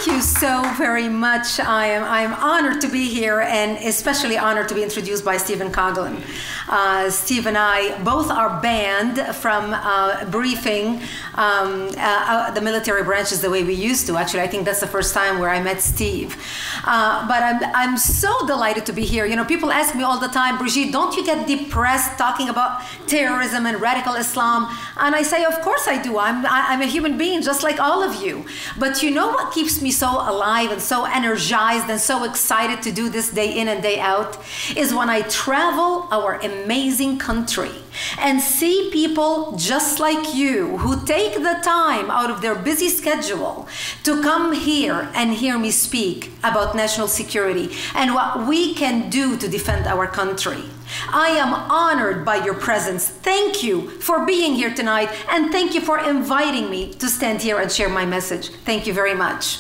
Thank you so very much. I'm honored to be here, and especially honored to be introduced by Stephen Coughlin. Steve and I both are banned from briefing the military branches the way we used to. Actually, I think that's the first time where I met Steve. But I'm so delighted to be here. You know, people ask me all the time, Brigitte, don't you get depressed talking about terrorism and radical Islam? And I say, of course I do. I'm a human being just like all of you. But you know what keeps me so alive and so energized and so excited to do this day in and day out is when I travel our amazing country and see people just like you who take the time out of their busy schedule to come here and hear me speak about national security and what we can do to defend our country. I am honored by your presence. Thank you for being here tonight, and thank you for inviting me to stand here and share my message. Thank you very much.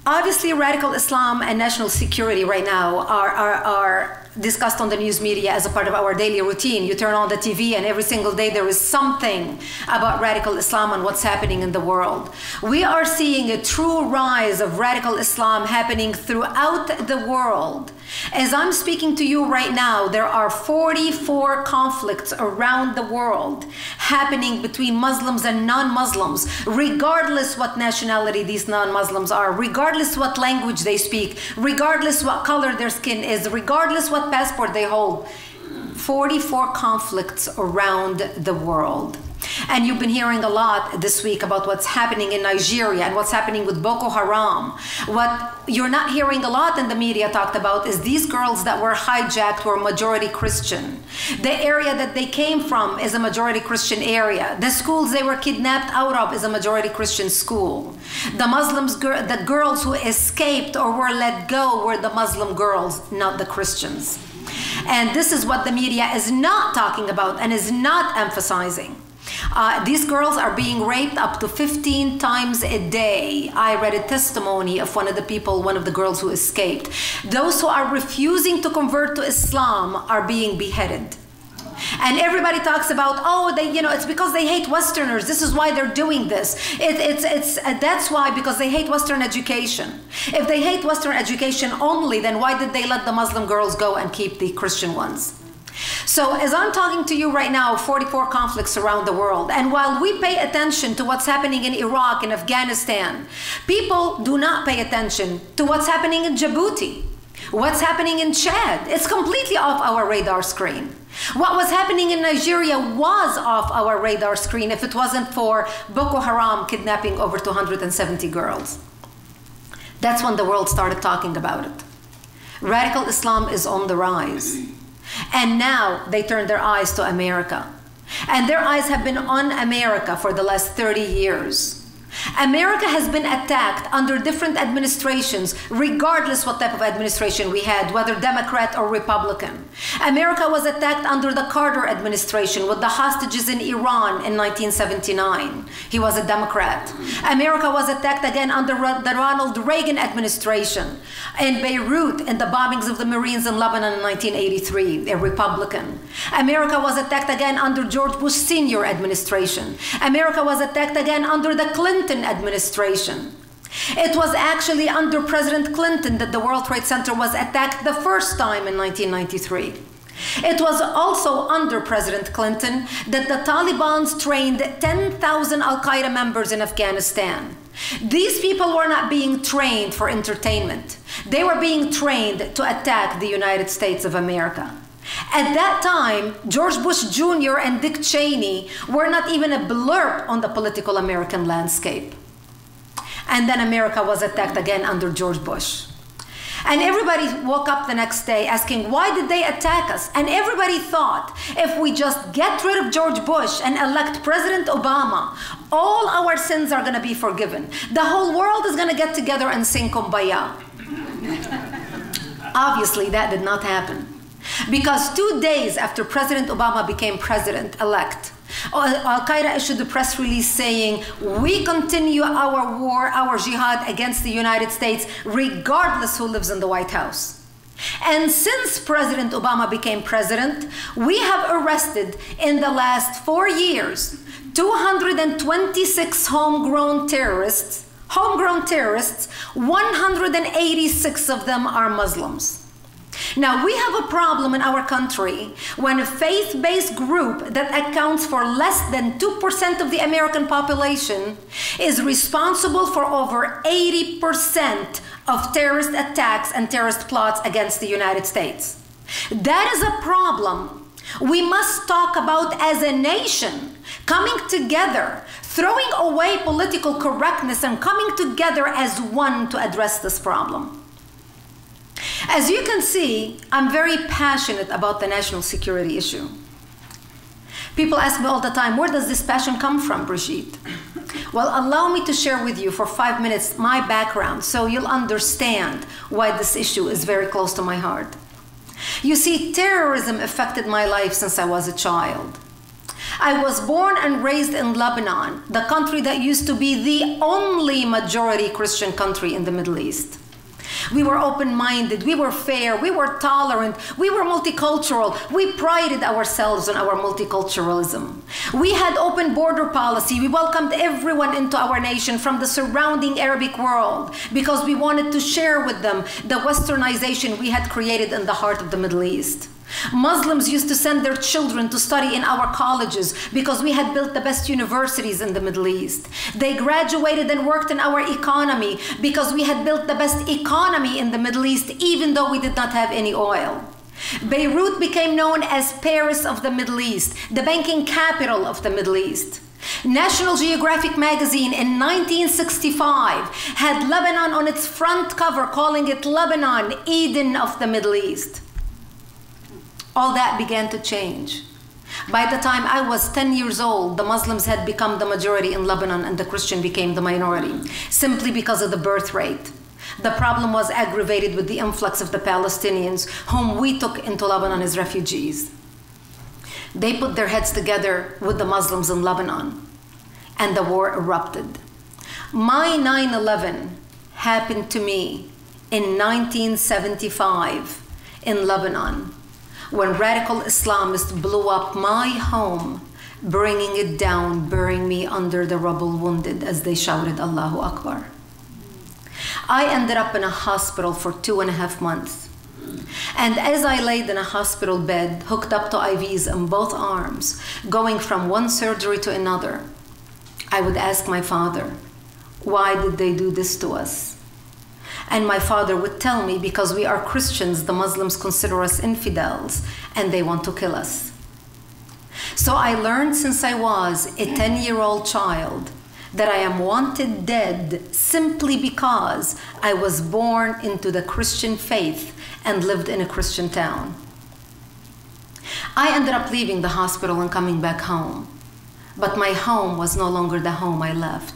Obviously, radical Islam and national security right now are discussed on the news media as a part of our daily routine. You turn on the TV and every single day there is something about radical Islam and what's happening in the world. We are seeing a true rise of radical Islam happening throughout the world. As I'm speaking to you right now, there are 44 conflicts around the world happening between Muslims and non-Muslims, regardless what nationality these non-Muslims are, regardless what language they speak, regardless what color their skin is, regardless what passport they hold. 44 conflicts around the world. And you've been hearing a lot this week about what's happening in Nigeria and what's happening with Boko Haram. What you're not hearing a lot in the media talked about is these girls that were hijacked were majority Christian. The area that they came from is a majority Christian area. The schools they were kidnapped out of is a majority Christian school. The Muslims, the girls who escaped or were let go were the Muslim girls, not the Christians. And this is what the media is not talking about and is not emphasizing. These girls are being raped up to 15 times a day. I read a testimony of one of the girls who escaped. Those who are refusing to convert to Islam are being beheaded. And everybody talks about, oh, it's because they hate Westerners. This is why they're doing this. That's why, because they hate Western education. If they hate Western education only, then why did they let the Muslim girls go and keep the Christian ones? So as I'm talking to you right now, 44 conflicts around the world. And while we pay attention to what's happening in Iraq and Afghanistan, people do not pay attention to what's happening in Djibouti, what's happening in Chad. It's completely off our radar screen. What was happening in Nigeria was off our radar screen if it wasn't for Boko Haram kidnapping over 270 girls. That's when the world started talking about it. Radical Islam is on the rise. And now they turn their eyes to America. And their eyes have been on America for the last 30 years. America has been attacked under different administrations, regardless what type of administration we had, whether Democrat or Republican. America was attacked under the Carter administration with the hostages in Iran in 1979. He was a Democrat. America was attacked again under the Ronald Reagan administration in Beirut in the bombings of the Marines in Lebanon in 1983, a Republican. America was attacked again under George Bush Sr. administration. America was attacked again under the Clinton administration. It was actually under President Clinton that the World Trade Center was attacked the first time in 1993. It was also under President Clinton that the Taliban trained 10,000 Al-Qaeda members in Afghanistan. These people were not being trained for entertainment. They were being trained to attack the United States of America. At that time, George Bush Jr. and Dick Cheney were not even a blurb on the political American landscape. And then America was attacked again under George Bush. And everybody woke up the next day asking, why did they attack us? And everybody thought, if we just get rid of George Bush and elect President Obama, all our sins are going to be forgiven. The whole world is going to get together and sing Kumbaya. Obviously, that did not happen. Because 2 days after President Obama became president-elect, Al-Qaeda issued a press release saying, we continue our war, our jihad against the United States, regardless who lives in the White House. And since President Obama became president, we have arrested in the last 4 years 226 homegrown terrorists, homegrown terrorists, 186 of them are Muslims. Now, we have a problem in our country when a faith-based group that accounts for less than 2% of the American population is responsible for over 80% of terrorist attacks and terrorist plots against the United States. That is a problem we must talk about as a nation, coming together, throwing away political correctness and coming together as one to address this problem. As you can see, I'm very passionate about the national security issue. People ask me all the time, where does this passion come from, Brigitte? Well, allow me to share with you for 5 minutes my background so you'll understand why this issue is very close to my heart. You see, terrorism affected my life since I was a child. I was born and raised in Lebanon, the country that used to be the only majority Christian country in the Middle East. We were open-minded, we were fair, we were tolerant, we were multicultural. We prided ourselves on our multiculturalism. We had open border policy. We welcomed everyone into our nation from the surrounding Arabic world because we wanted to share with them the westernization we had created in the heart of the Middle East. Muslims used to send their children to study in our colleges because we had built the best universities in the Middle East. They graduated and worked in our economy because we had built the best economy in the Middle East, even though we did not have any oil. Beirut became known as Paris of the Middle East, the banking capital of the Middle East. National Geographic magazine in 1965 had Lebanon on its front cover, calling it Lebanon, Eden of the Middle East. All that began to change. By the time I was 10 years old, the Muslims had become the majority in Lebanon and the Christian became the minority, simply because of the birth rate. The problem was aggravated with the influx of the Palestinians, whom we took into Lebanon as refugees. They put their heads together with the Muslims in Lebanon, and the war erupted. My 9/11 happened to me in 1975 in Lebanon, when radical Islamists blew up my home, bringing it down, burying me under the rubble, wounded as they shouted, Allahu Akbar. I ended up in a hospital for 2.5 months. And as I laid in a hospital bed, hooked up to IVs in both arms, going from one surgery to another, I would ask my father, why did they do this to us? And my father would tell me, because we are Christians, the Muslims consider us infidels, and they want to kill us. So I learned since I was a 10-year-old child that I am wanted dead simply because I was born into the Christian faith and lived in a Christian town. I ended up leaving the hospital and coming back home, but my home was no longer the home I left.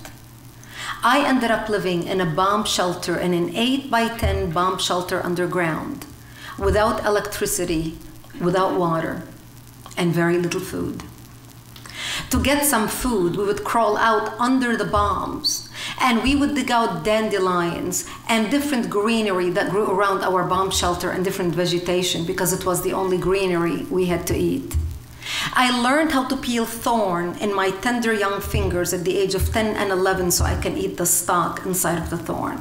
I ended up living in a bomb shelter, in an 8x10 bomb shelter underground, without electricity, without water, and very little food. To get some food, we would crawl out under the bombs, and we would dig out dandelions and different greenery that grew around our bomb shelter and different vegetation because it was the only greenery we had to eat. I learned how to peel thorn in my tender young fingers at the age of 10 and 11 so I can eat the stalk inside of the thorn.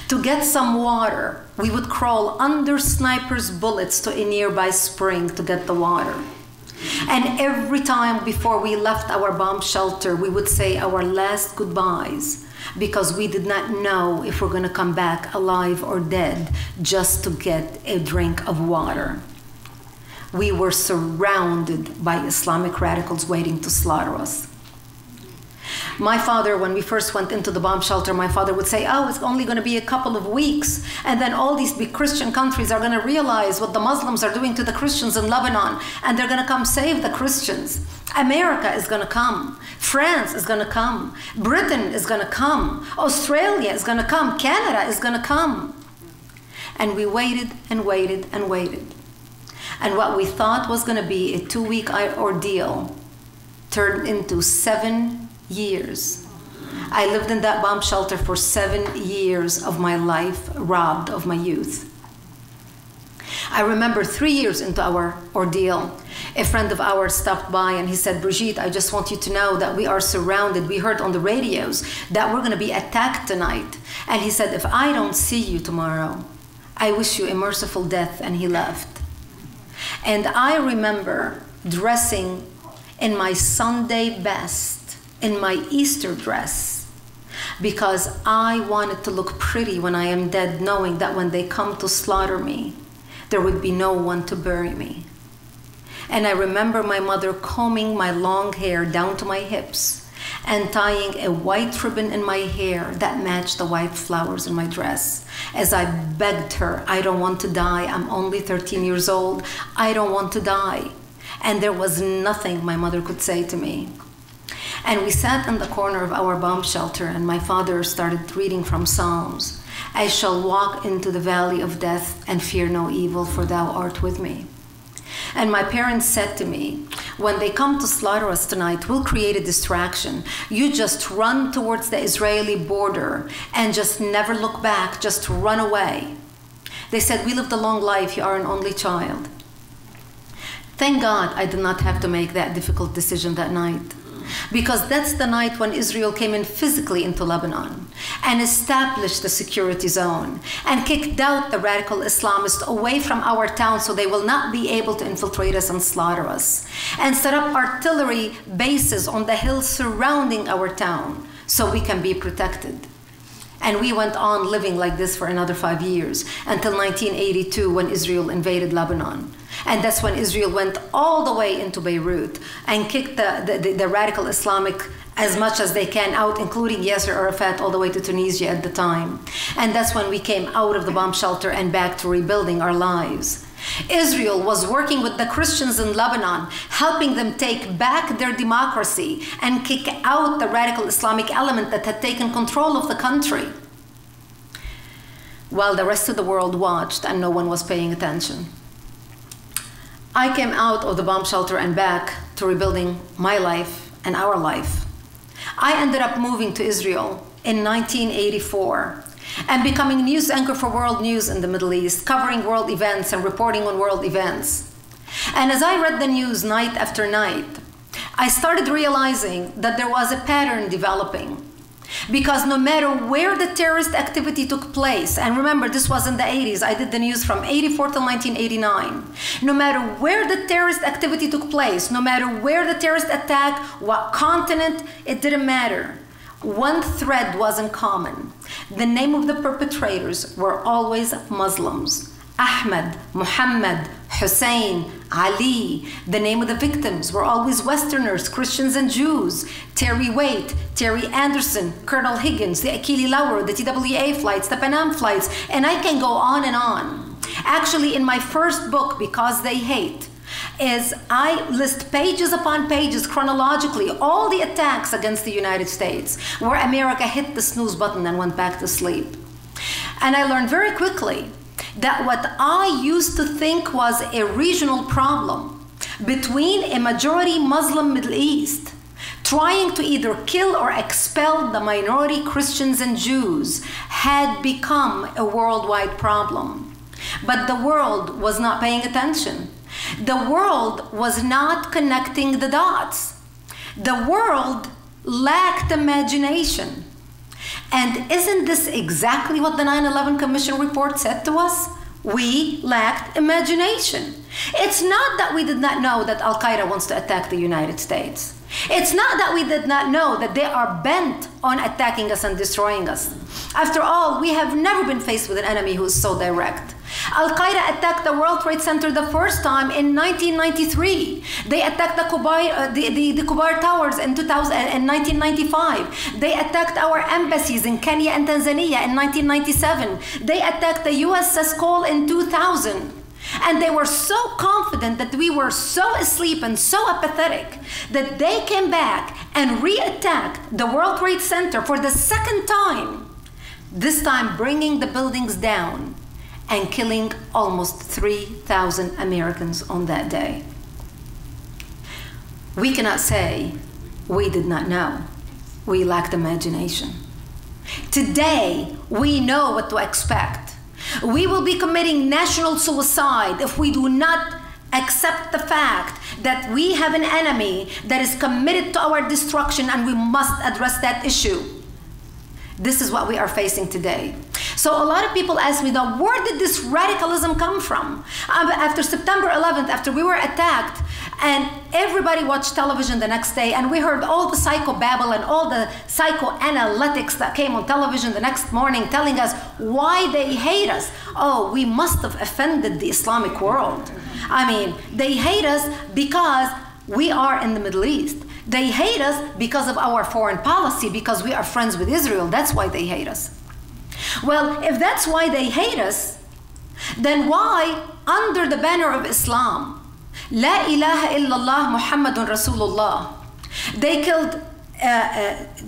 To get some water, we would crawl under snipers' bullets to a nearby spring to get the water. And every time before we left our bomb shelter, we would say our last goodbyes because we did not know if we're going to come back alive or dead just to get a drink of water. We were surrounded by Islamic radicals waiting to slaughter us. My father, when we first went into the bomb shelter, my father would say, oh, it's only going to be a couple of weeks, and then all these big Christian countries are going to realize what the Muslims are doing to the Christians in Lebanon, and they're going to come save the Christians. America is going to come. France is going to come. Britain is going to come. Australia is going to come. Canada is going to come. And we waited and waited and waited. And what we thought was going to be a 2-week ordeal turned into 7 years. I lived in that bomb shelter for 7 years of my life, robbed of my youth. I remember 3 years into our ordeal, a friend of ours stopped by and he said, Brigitte, I just want you to know that we are surrounded. We heard on the radios that we're going to be attacked tonight. And he said, if I don't see you tomorrow, I wish you a merciful death. And he left. And I remember dressing in my Sunday best, in my Easter dress, because I wanted to look pretty when I am dead, knowing that when they come to slaughter me, there would be no one to bury me. And I remember my mother combing my long hair down to my hips and tying a white ribbon in my hair that matched the white flowers in my dress, as I begged her, I don't want to die. I'm only 13 years old. I don't want to die. And there was nothing my mother could say to me. And we sat in the corner of our bomb shelter, and my father started reading from Psalms. I shall walk into the valley of death and fear no evil, for thou art with me. And my parents said to me, when they come to slaughter us tonight, we'll create a distraction. You just run towards the Israeli border and just never look back, just run away. They said, we lived a long life, you are an only child. Thank God I did not have to make that difficult decision that night, because that's the night when Israel came in physically into Lebanon and established the security zone and kicked out the radical Islamists away from our town so they will not be able to infiltrate us and slaughter us, and set up artillery bases on the hills surrounding our town so we can be protected. And we went on living like this for another 5 years until 1982, when Israel invaded Lebanon. And that's when Israel went all the way into Beirut and kicked the radical Islamic as much as they can out, including Yasser Arafat, all the way to Tunisia at the time. And that's when we came out of the bomb shelter and back to rebuilding our lives. Israel was working with the Christians in Lebanon, helping them take back their democracy and kick out the radical Islamic element that had taken control of the country, while the rest of the world watched and no one was paying attention. I came out of the bomb shelter and back to rebuilding my life and our life. I ended up moving to Israel in 1984 and becoming news anchor for World News in the Middle East, covering world events and reporting on world events. And as I read the news night after night, I started realizing that there was a pattern developing. Because no matter where the terrorist activity took place, and remember, this was in the 80s, I did the news from 84 till 1989. No matter where the terrorist activity took place, no matter where the terrorist attack, what continent, it didn't matter. One thread was in common. The name of the perpetrators were always Muslims. Ahmed, Muhammad, Hussein, Ali. The name of the victims were always Westerners, Christians and Jews. Terry Waite, Terry Anderson, Colonel Higgins, the Achille Lauro, the TWA flights, the Pan Am flights, and I can go on and on. Actually, in my first book, Because They Hate, I list pages upon pages chronologically all the attacks against the United States where America hit the snooze button and went back to sleep. And I learned very quickly that what I used to think was a regional problem between a majority Muslim Middle East trying to either kill or expel the minority Christians and Jews had become a worldwide problem. But the world was not paying attention. The world was not connecting the dots. The world lacked imagination. And isn't this exactly what the 9/11 Commission report said to us? We lacked imagination. It's not that we did not know that Al-Qaeda wants to attack the United States. It's not that we did not know that they are bent on attacking us and destroying us. After all, we have never been faced with an enemy who is so direct. Al-Qaeda attacked the World Trade Center the first time in 1993. They attacked the Kubar Towers in 1995. They attacked our embassies in Kenya and Tanzania in 1997. They attacked the USS Cole in 2000. And they were so confident that we were so asleep and so apathetic that they came back and re-attacked the World Trade Center for the second time, this time bringing the buildings down and killing almost 3,000 Americans on that day. We cannot say we did not know. We lacked imagination. Today, we know what to expect. We will be committing national suicide if we do not accept the fact that we have an enemy that is committed to our destruction, and we must address that issue. This is what we are facing today. So a lot of people ask me, now, where did this radicalism come from? After September 11th, after we were attacked, and everybody watched television the next day, and we heard all the psychobabble and all the psychoanalytics that came on television the next morning telling us why they hate us. Oh, we must have offended the Islamic world. I mean, they hate us because we are in the Middle East. They hate us because of our foreign policy, because we are friends with Israel. That's why they hate us. Well, if that's why they hate us, then why, under the banner of Islam, La ilaha illallah Muhammadun Rasulullah, they killed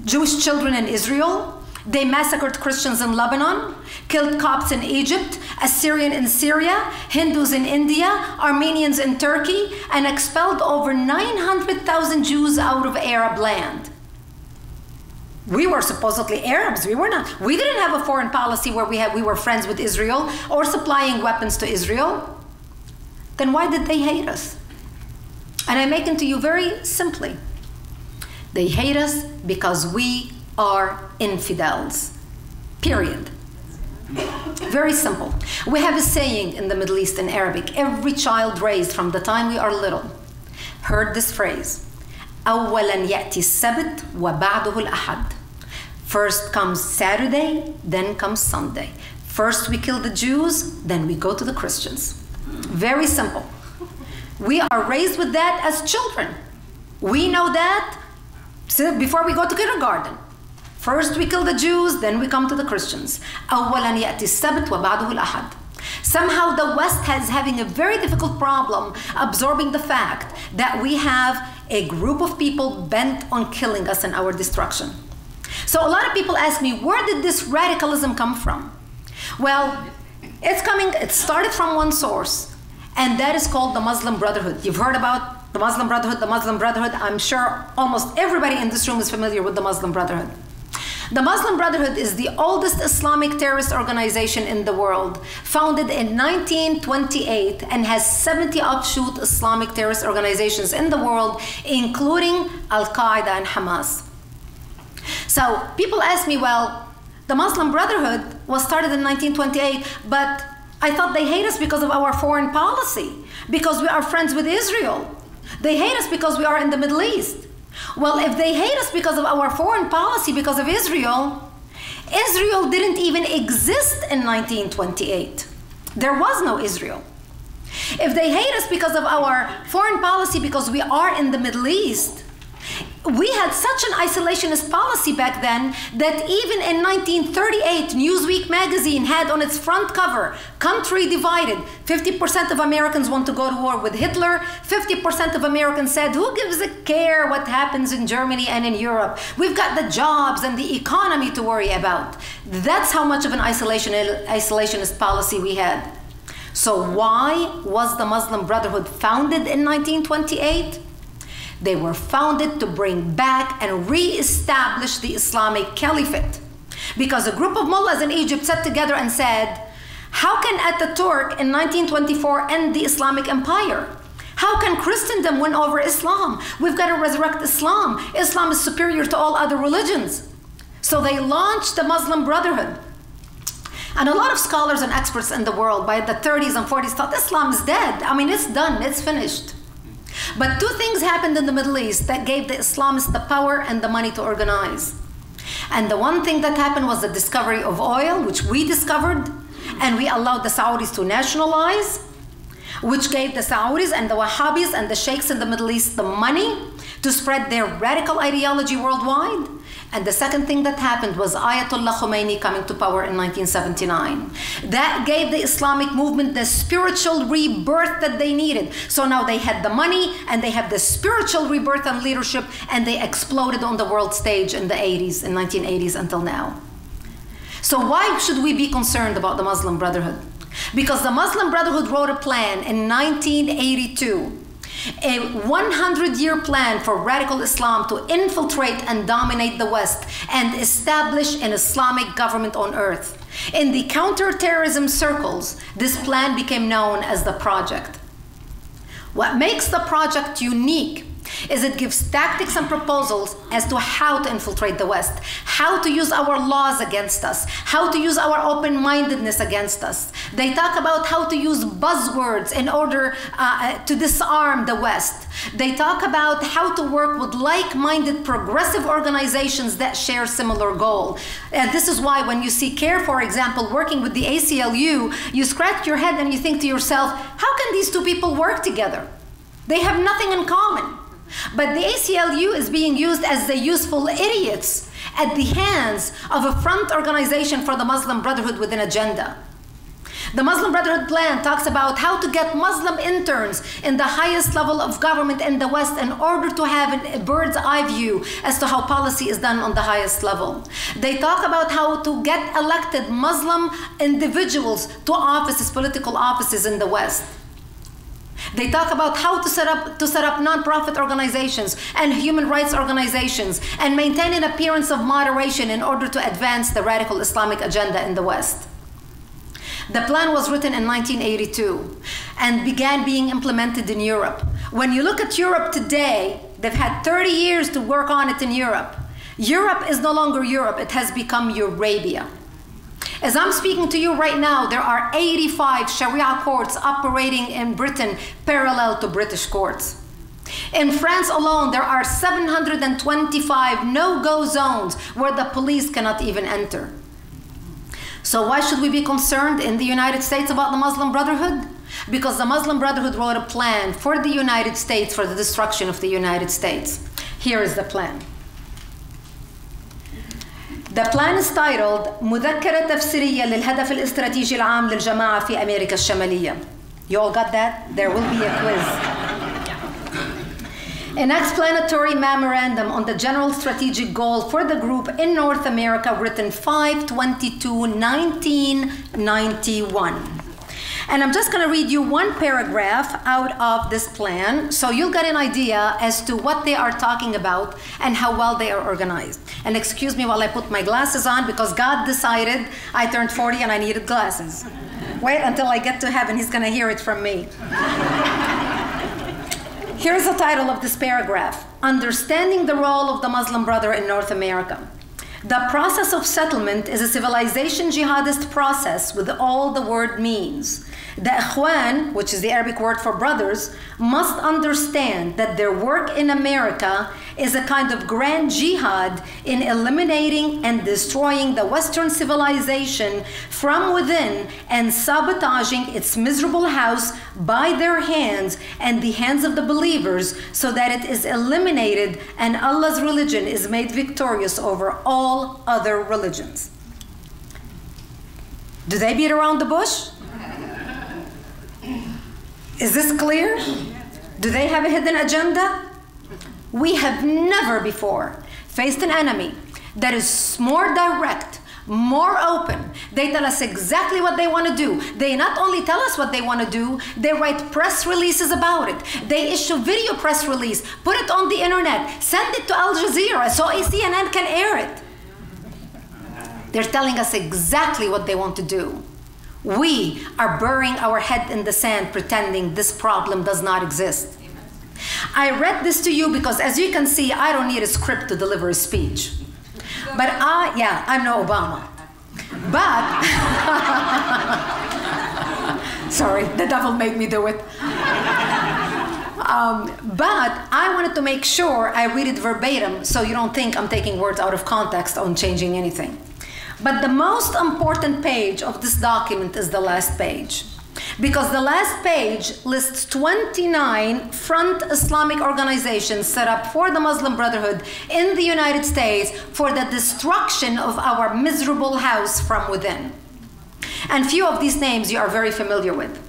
Jewish children in Israel, they massacred Christians in Lebanon, killed Copts in Egypt, Assyrian in Syria, Hindus in India, Armenians in Turkey, and expelled over 900,000 Jews out of Arab land. We were supposedly Arabs. We were not. We didn't have a foreign policy where we were friends with Israel or supplying weapons to Israel. Then why did they hate us? And I make it to you very simply. They hate us because we are infidels. Period. Very simple. We have a saying in the Middle East in Arabic. Every child raised from the time we are little heard this phrase. أولاً يأتي السبت وبعده الأحد. First comes Saturday, then comes Sunday. First we kill the Jews, then we go to the Christians. Very simple. We are raised with that as children. We know that before we go to kindergarten. First we kill the Jews, then we come to the Christians. أولاً يأتي السبت وبعده الأحد. Somehow the West is having a very difficult problem absorbing the fact that we have a group of people bent on killing us and our destruction. So a lot of people ask me, where did this radicalism come from? Well, it started from one source, and that is called the Muslim Brotherhood. You've heard about the Muslim Brotherhood, the Muslim Brotherhood. I'm sure almost everybody in this room is familiar with the Muslim Brotherhood. The Muslim Brotherhood is the oldest Islamic terrorist organization in the world, founded in 1928 and has 70 offshoot Islamic terrorist organizations in the world, including Al-Qaeda and Hamas. So people ask me, well, the Muslim Brotherhood was started in 1928, but I thought they hate us because of our foreign policy, because we are friends with Israel. They hate us because we are in the Middle East. Well, if they hate us because of our foreign policy, because of Israel, Israel didn't even exist in 1928. There was no Israel. If they hate us because of our foreign policy, because we are in the Middle East, we had such an isolationist policy back then that even in 1938, Newsweek magazine had on its front cover, country divided. 50% of Americans want to go to war with Hitler. 50% of Americans said, who gives a care what happens in Germany and in Europe? We've got the jobs and the economy to worry about. That's how much of an isolationist policy we had. So why was the Muslim Brotherhood founded in 1928? They were founded to bring back and re-establish the Islamic Caliphate. Because a group of mullahs in Egypt sat together and said, how can Ataturk in 1924 end the Islamic Empire? How can Christendom win over Islam? We've got to resurrect Islam. Islam is superior to all other religions. So they launched the Muslim Brotherhood. And a lot of scholars and experts in the world by the 30s and 40s thought Islam is dead. I mean, it's done, it's finished. But two things happened in the Middle East that gave the Islamists the power and the money to organize. And the one thing that happened was the discovery of oil, which we discovered, and we allowed the Saudis to nationalize, which gave the Saudis and the Wahhabis and the sheikhs in the Middle East the money to spread their radical ideology worldwide. And the second thing that happened was Ayatollah Khomeini coming to power in 1979. That gave the Islamic movement the spiritual rebirth that they needed. So now they had the money and they have the spiritual rebirth and leadership, and they exploded on the world stage in the 80s, in 1980s until now. So why should we be concerned about the Muslim Brotherhood? Because the Muslim Brotherhood wrote a plan in 1982 a 100-year plan for radical Islam to infiltrate and dominate the West and establish an Islamic government on earth. In the counterterrorism circles, this plan became known as the Project. What makes the project unique is it gives tactics and proposals as to how to infiltrate the West, how to use our laws against us, how to use our open-mindedness against us. They talk about how to use buzzwords in order to disarm the West. They talk about how to work with like-minded progressive organizations that share similar goal. And this is why when you see CARE, for example, working with the ACLU, you scratch your head and you think to yourself, how can these two people work together? They have nothing in common. But the ACLU is being used as the useful idiots at the hands of a front organization for the Muslim Brotherhood with an agenda. The Muslim Brotherhood plan talks about how to get Muslim interns in the highest level of government in the West in order to have a bird's eye view as to how policy is done on the highest level. They talk about how to get elected Muslim individuals to offices, political offices in the West. They talk about how to set up non-profit organizations and human rights organizations and maintain an appearance of moderation in order to advance the radical Islamic agenda in the West. The plan was written in 1982 and began being implemented in Europe. When you look at Europe today, they've had 30 years to work on it in Europe. Europe is no longer Europe, it has become Eurabia. As I'm speaking to you right now, there are 85 Sharia courts operating in Britain parallel to British courts. In France alone, there are 725 no-go zones where the police cannot even enter. So why should we be concerned in the United States about the Muslim Brotherhood? Because the Muslim Brotherhood wrote a plan for the United States for the destruction of the United States. Here is the plan. The plan is titled مذكرة تفسيرية للهدف الاستراتيجي العام للجماعة في أمريكا الشمالية. You all got that? There will be a quiz. An explanatory memorandum on the general strategic goal for the group in North America written 5/22/1991. And I'm just going to read you one paragraph out of this plan so you'll get an idea as to what they are talking about and how well they are organized. And excuse me while I put my glasses on because God decided I turned 40 and I needed glasses. Wait until I get to heaven, he's going to hear it from me. Here's the title of this paragraph: Understanding the Role of the Muslim Brother in North America. The process of settlement is a civilization jihadist process with all the word means. The Ikhwan, which is the Arabic word for brothers, must understand that their work in America is a kind of grand jihad in eliminating and destroying the Western civilization from within and sabotaging its miserable house by their hands and the hands of the believers so that it is eliminated and Allah's religion is made victorious over all other religions. Do they beat around the bush? Is this clear? Do they have a hidden agenda? We have never before faced an enemy that is more direct, more open. They tell us exactly what they want to do. They not only tell us what they want to do, they write press releases about it. They issue video press release, put it on the internet, send it to Al Jazeera so CNN can air it. They're telling us exactly what they want to do. We are burying our head in the sand pretending this problem does not exist. I read this to you because as you can see, I don't need a script to deliver a speech. But I'm no Obama. But, sorry, the devil made me do it. But I wanted to make sure I read it verbatim so you don't think I'm taking words out of context on changing anything. But the most important page of this document is the last page. Because the last page lists 29 front Islamic organizations set up for the Muslim Brotherhood in the United States for the destruction of our miserable house from within. And few of these names you are very familiar with.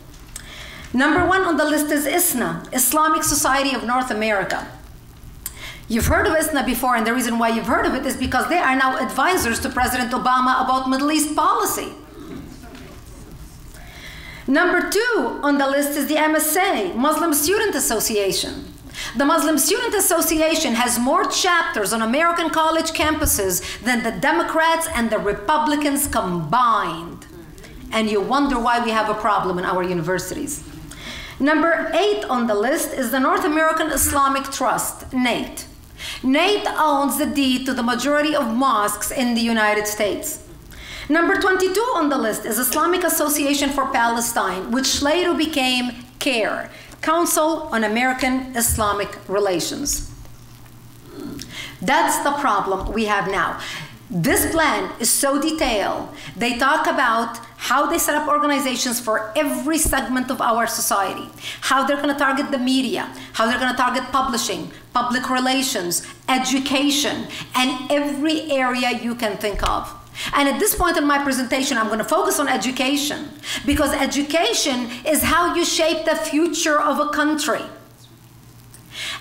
Number one on the list is ISNA, Islamic Society of North America. You've heard of ISNA before, and the reason why you've heard of it is because they are now advisors to President Obama about Middle East policy. Number 2 on the list is the MSA, Muslim Student Association. The Muslim Student Association has more chapters on American college campuses than the Democrats and the Republicans combined. And you wonder why we have a problem in our universities. Number 8 on the list is the North American Islamic Trust, NATE. NATE owns the deed to the majority of mosques in the United States. Number 22 on the list is Islamic Association for Palestine, which later became CARE, Council on American Islamic Relations. That's the problem we have now. This plan is so detailed. They talk about how they set up organizations for every segment of our society, how they're going to target the media, how they're going to target publishing, public relations, education, and every area you can think of. And at this point in my presentation, I'm going to focus on education, because education is how you shape the future of a country.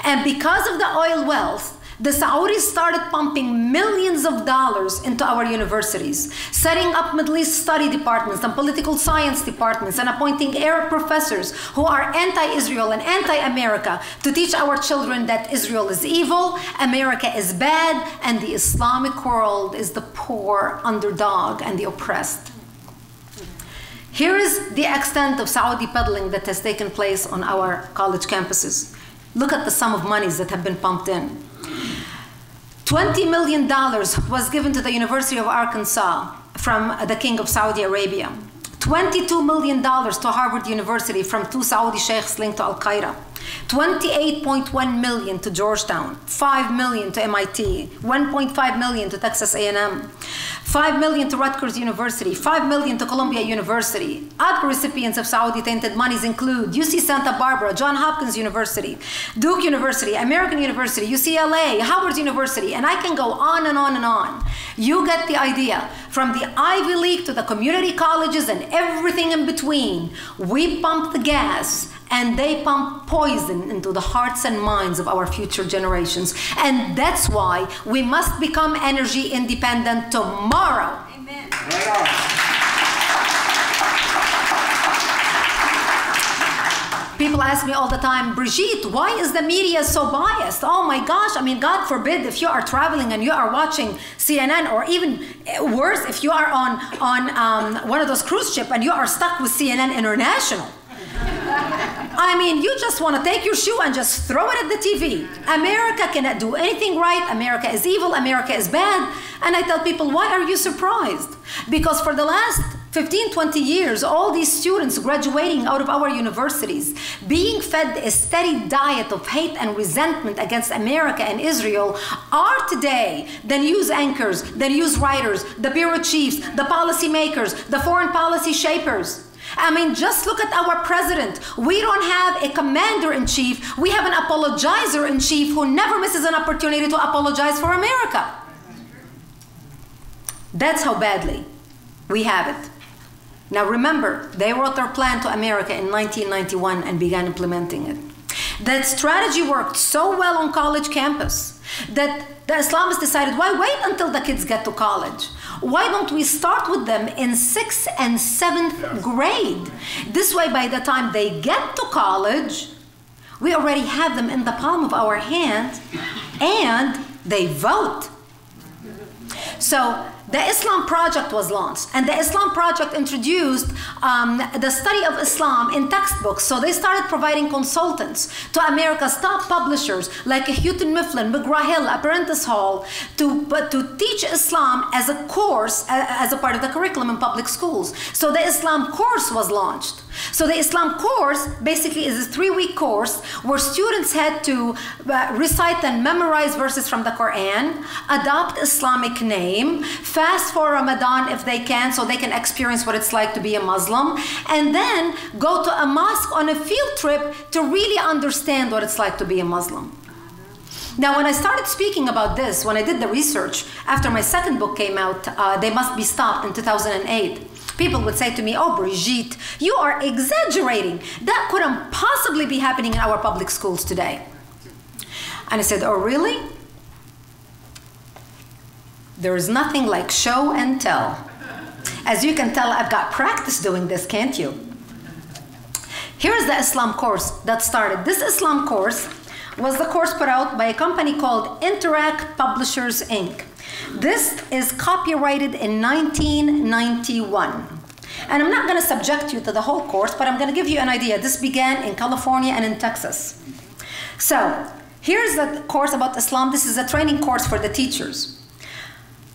And because of the oil wealth, the Saudis started pumping millions of dollars into our universities, setting up Middle East study departments and political science departments, and appointing Arab professors who are anti-Israel and anti-America to teach our children that Israel is evil, America is bad, and the Islamic world is the poor underdog and the oppressed. Here is the extent of Saudi peddling that has taken place on our college campuses. Look at the sum of monies that have been pumped in. $20 million was given to the University of Arkansas from the King of Saudi Arabia. $22 million to Harvard University from 2 Saudi sheikhs linked to Al-Qaeda. $28.1 million to Georgetown, $5 million to MIT, $1.5 million to Texas A&M, $5 million to Rutgers University, $5 million to Columbia University. Other recipients of Saudi tainted monies include UC Santa Barbara, Johns Hopkins University, Duke University, American University, UCLA, Howard University, and I can go on and on and on. You get the idea. From the Ivy League to the community colleges and everything in between, we pump the gas and they pump poison into the hearts and minds of our future generations. And that's why we must become energy independent tomorrow. Amen. People ask me all the time, Brigitte, why is the media so biased? Oh my gosh, I mean, God forbid if you are traveling and you are watching CNN, or even worse, if you are on one of those cruise ships and you are stuck with CNN International. I mean, you just want to take your shoe and just throw it at the TV. America cannot do anything right. America is evil. America is bad. And I tell people, why are you surprised? Because for the last 15, 20 years, all these students graduating out of our universities, being fed a steady diet of hate and resentment against America and Israel, are today the news anchors, the news writers, the bureau chiefs, the policymakers, the foreign policy shapers. I mean, just look at our president. We don't have a commander-in-chief. We have an apologizer-in-chief who never misses an opportunity to apologize for America. That's how badly we have it. Now remember, they wrote their plan to America in 1991 and began implementing it. That strategy worked so well on college campus that the Islamists decided, why wait until the kids get to college? Why don't we start with them in 6th and 7th grade? This way, by the time they get to college, we already have them in the palm of our hand and they vote. So the Islam Project was launched, and the Islam Project introduced the study of Islam in textbooks. So they started providing consultants to America's top publishers like Houghton Mifflin, McGraw-Hill, Apprentice Hall, to teach Islam as a course, as a part of the curriculum in public schools. So the Islam course was launched. So the Islam course basically is a 3-week course where students had to recite and memorize verses from the Quran, adopt Islamic name, fast for Ramadan if they can, so they can experience what it's like to be a Muslim, and then go to a mosque on a field trip to really understand what it's like to be a Muslim. Now, when I started speaking about this, when I did the research, after my second book came out, They Must Be Stopped in 2008, people would say to me, oh, Brigitte, you are exaggerating. That couldn't possibly be happening in our public schools today. And I said, oh, really? There is nothing like show and tell. As you can tell, I've got practice doing this, can't you? Here's the Islam course that started. This Islam course was the course put out by a company called Interact Publishers, Inc. This is copyrighted in 1991. And I'm not going to subject you to the whole course, but I'm going to give you an idea. This began in California and in Texas. So here's the course about Islam. This is a training course for the teachers.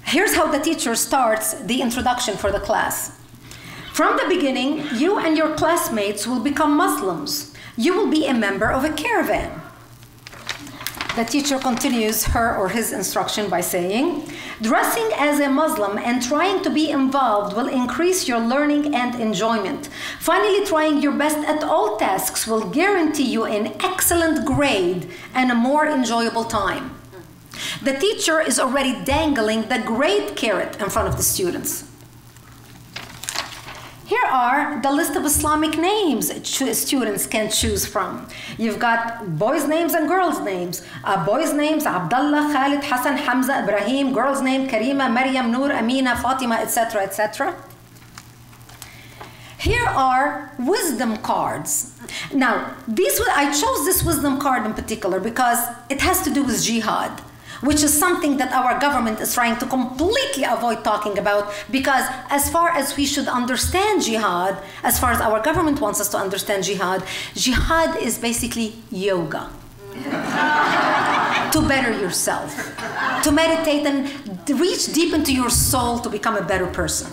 Here's how the teacher starts the introduction for the class. From the beginning, you and your classmates will become Muslims. You will be a member of a caravan. The teacher continues her or his instruction by saying, dressing as a Muslim and trying to be involved will increase your learning and enjoyment. Finally, trying your best at all tasks will guarantee you an excellent grade and a more enjoyable time. The teacher is already dangling the grade carrot in front of the students. Here are the list of Islamic names students can choose from. You've got boys' names and girls' names. Boys' names, Abdullah, Khalid, Hassan, Hamza, Ibrahim. Girls' name, Karima, Maryam, Noor, Amina, Fatima, etc., etc. Here are wisdom cards. Now, I chose this wisdom card in particular because it has to do with jihad, which is something that our government is trying to completely avoid talking about, because as far as we should understand jihad, as far as our government wants us to understand jihad, jihad is basically yoga. To better yourself, to meditate and reach deep into your soul to become a better person.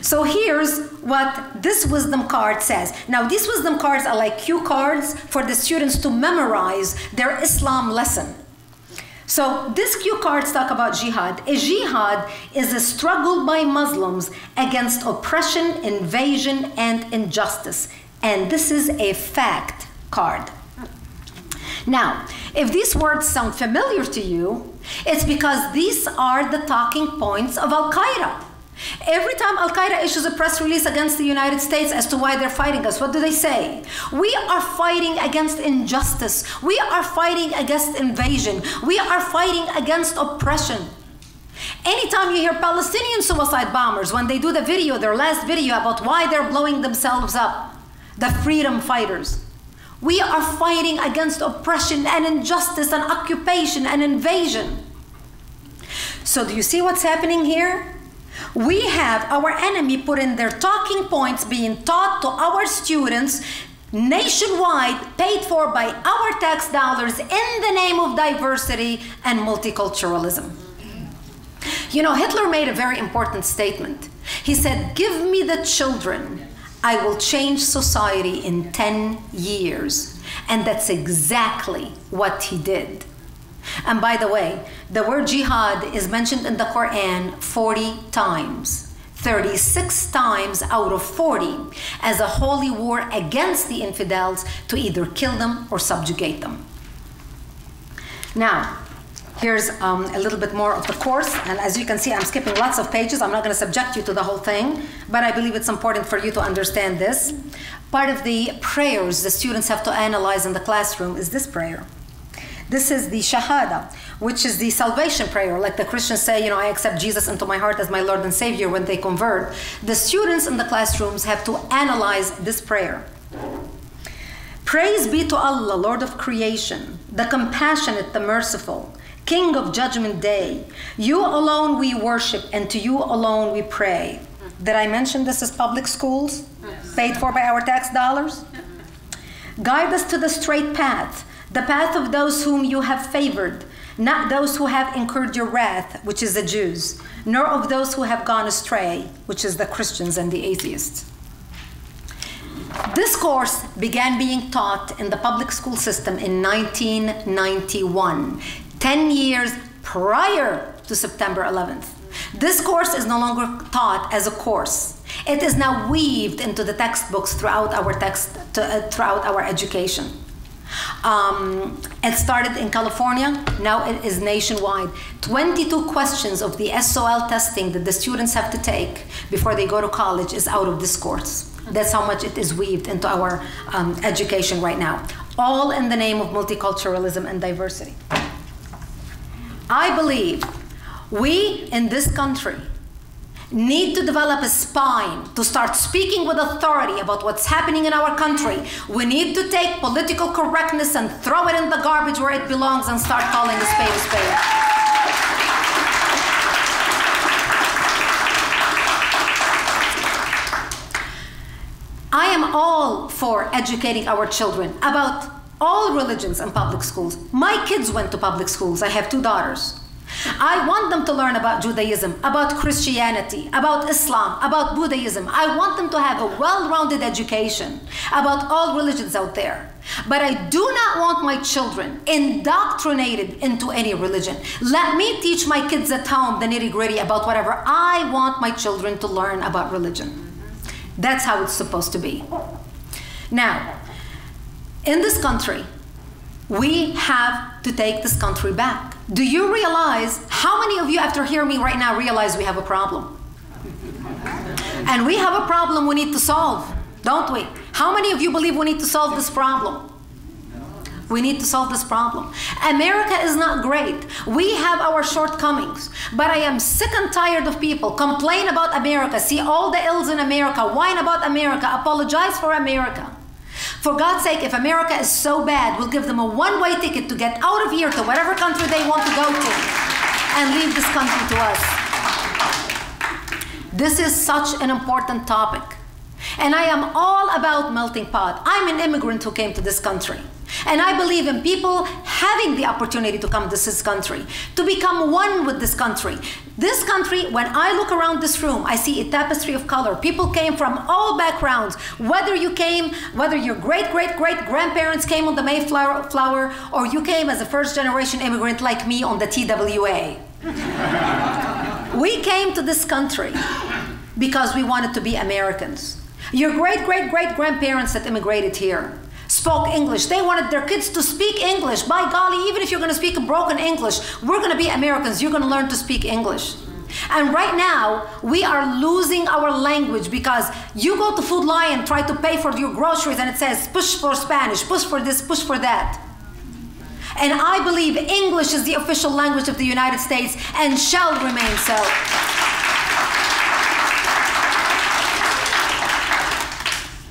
So here's what this wisdom card says. Now, these wisdom cards are like cue cards for the students to memorize their Islam lesson. So these cue cards talk about jihad. A jihad is a struggle by Muslims against oppression, invasion, and injustice. And this is a fact card. Now, if these words sound familiar to you, it's because these are the talking points of Al-Qaeda. Every time Al-Qaeda issues a press release against the United States as to why they're fighting us, what do they say? We are fighting against injustice. We are fighting against invasion. We are fighting against oppression. Anytime you hear Palestinian suicide bombers, when they do the video, their last video about why they're blowing themselves up, the freedom fighters. We are fighting against oppression and injustice and occupation and invasion. So do you see what's happening here? We have our enemy put in their talking points being taught to our students nationwide, paid for by our tax dollars in the name of diversity and multiculturalism. You know, Hitler made a very important statement. He said, "Give me the children, I will change society in 10 years. And that's exactly what he did. And by the way, the word jihad is mentioned in the Quran 40 times. 36 times out of 40 as a holy war against the infidels to either kill them or subjugate them. Now, here's a little bit more of the course. And as you can see, I'm skipping lots of pages. I'm not going to subject you to the whole thing, but I believe it's important for you to understand this. Part of the prayers the students have to analyze in the classroom is this prayer. This is the Shahada, which is the salvation prayer. Like the Christians say, you know, I accept Jesus into my heart as my Lord and Savior when they convert. The students in the classrooms have to analyze this prayer. Praise be to Allah, Lord of creation, the compassionate, the merciful, King of judgment day. You alone we worship and to you alone we pray. Did I mention this is public schools? Paid for by our tax dollars? Guide us to the straight path, the path of those whom you have favored, not those who have incurred your wrath, which is the Jews, nor of those who have gone astray, which is the Christians and the atheists. This course began being taught in the public school system in 1991, 10 years prior to September 11th. This course is no longer taught as a course. It is now weaved into the textbooks throughout our education. It started in California, now it is nationwide. 22 questions of the SOL testing that the students have to take before they go to college is out of this course. That's how much it is weaved into our education right now. All in the name of multiculturalism and diversity. I believe we in this country need to develop a spine to start speaking with authority about what's happening in our country. We need to take political correctness and throw it in the garbage where it belongs and start calling a spade a spade. I am all for educating our children about all religions in public schools. My kids went to public schools. I have 2 daughters. I want them to learn about Judaism, about Christianity, about Islam, about Buddhism. I want them to have a well-rounded education about all religions out there. But I do not want my children indoctrinated into any religion. Let me teach my kids at home the nitty-gritty about whatever I want my children to learn about religion. That's how it's supposed to be. Now, in this country, we have to take this country back. Do you realize, how many of you after hearing me right now realize we have a problem? And we have a problem we need to solve, don't we? How many of you believe we need to solve this problem? We need to solve this problem. America is not great. We have our shortcomings. But I am sick and tired of people complain about America, see all the ills in America, whine about America, apologize for America. For God's sake, if America is so bad, we'll give them a one-way ticket to get out of here to whatever country they want to go to and leave this country to us. This is such an important topic. And I am all about melting pot. I'm an immigrant who came to this country. And I believe in people having the opportunity to come to this country, to become one with this country. This country, when I look around this room, I see a tapestry of color. People came from all backgrounds. Whether your great-great-great-grandparents came on the Mayflower, or you came as a first-generation immigrant like me on the TWA. We came to this country because we wanted to be Americans. Your great-great-great-grandparents that immigrated here spoke English. They wanted their kids to speak English. By golly, even if you're going to speak a broken English, we're going to be Americans. You're going to learn to speak English. And right now, we are losing our language because you go to Food Lion, try to pay for your groceries, and it says, push for Spanish, push for this, push for that. And I believe English is the official language of the United States and shall remain so.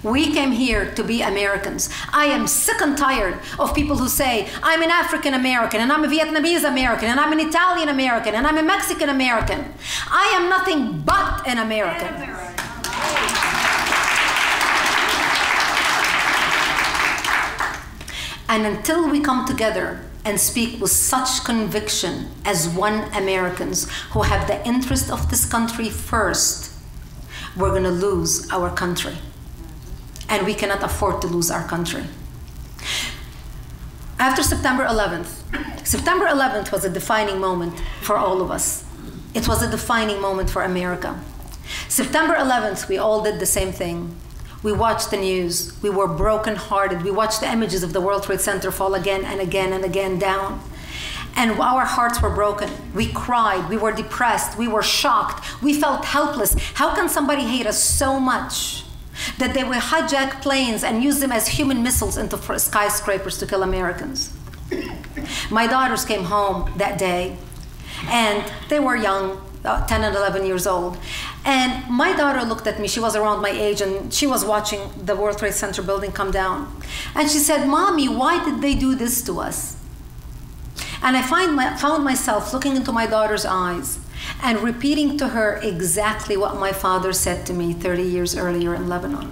We came here to be Americans. I am sick and tired of people who say, I'm an African American, and I'm a Vietnamese American, and I'm an Italian American, and I'm a Mexican American. I am nothing but an American. And until we come together and speak with such conviction as one Americans who have the interest of this country first, we're going to lose our country. And we cannot afford to lose our country. After September 11th was a defining moment for all of us. It was a defining moment for America. September 11th, we all did the same thing. We watched the news. We were brokenhearted. We watched the images of the World Trade Center fall again and again and again down. And our hearts were broken. We cried. We were depressed. We were shocked. We felt helpless. How can somebody hate us so much that they will hijack planes and use them as human missiles into skyscrapers to kill Americans? My daughters came home that day, and they were young, 10 and 11 years old. And my daughter looked at me. She was around my age, and she was watching the World Trade Center building come down. And she said, Mommy, why did they do this to us? And I found myself looking into my daughter's eyes and repeating to her exactly what my father said to me 30 years earlier in Lebanon.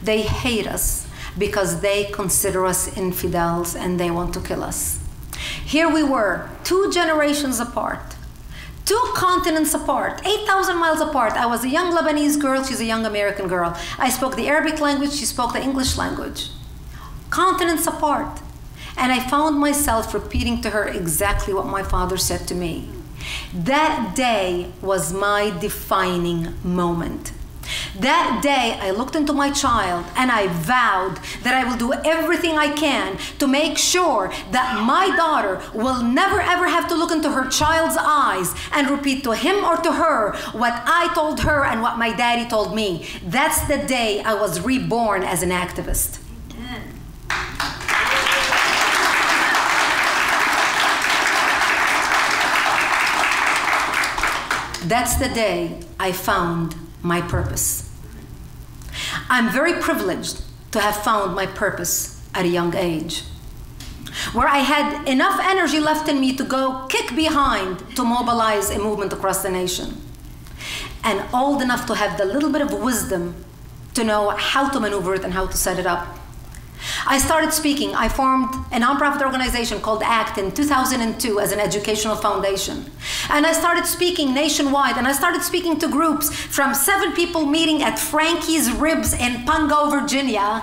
They hate us because they consider us infidels and they want to kill us. Here we were, 2 generations apart, 2 continents apart, 8,000 miles apart. I was a young Lebanese girl, she's a young American girl. I spoke the Arabic language, she spoke the English language. Continents apart. And I found myself repeating to her exactly what my father said to me. That day was my defining moment. That day, I looked into my child and I vowed that I will do everything I can to make sure that my daughter will never ever have to look into her child's eyes and repeat to him or to her what I told her and what my daddy told me. That's the day I was reborn as an activist. That's the day I found my purpose. I'm very privileged to have found my purpose at a young age, where I had enough energy left in me to go kick behind to mobilize a movement across the nation, and old enough to have the little bit of wisdom to know how to maneuver it and how to set it up. I started speaking. I formed a nonprofit organization called ACT in 2002 as an educational foundation. And I started speaking nationwide, and I started speaking to groups from 7 people meeting at Frankie's Ribs in Pungo, Virginia,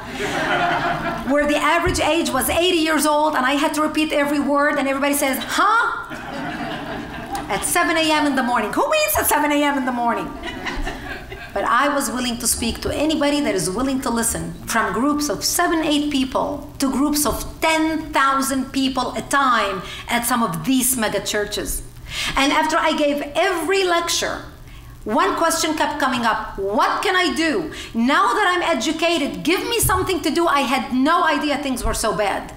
where the average age was 80 years old, and I had to repeat every word, and everybody says, huh? At 7 a.m. in the morning. Who means at 7 a.m. in the morning? But I was willing to speak to anybody that is willing to listen, from groups of 7, 8 people to groups of 10,000 people a time at some of these mega churches. And after I gave every lecture, one question kept coming up: what can I do? Now that I'm educated, give me something to do. I had no idea things were so bad.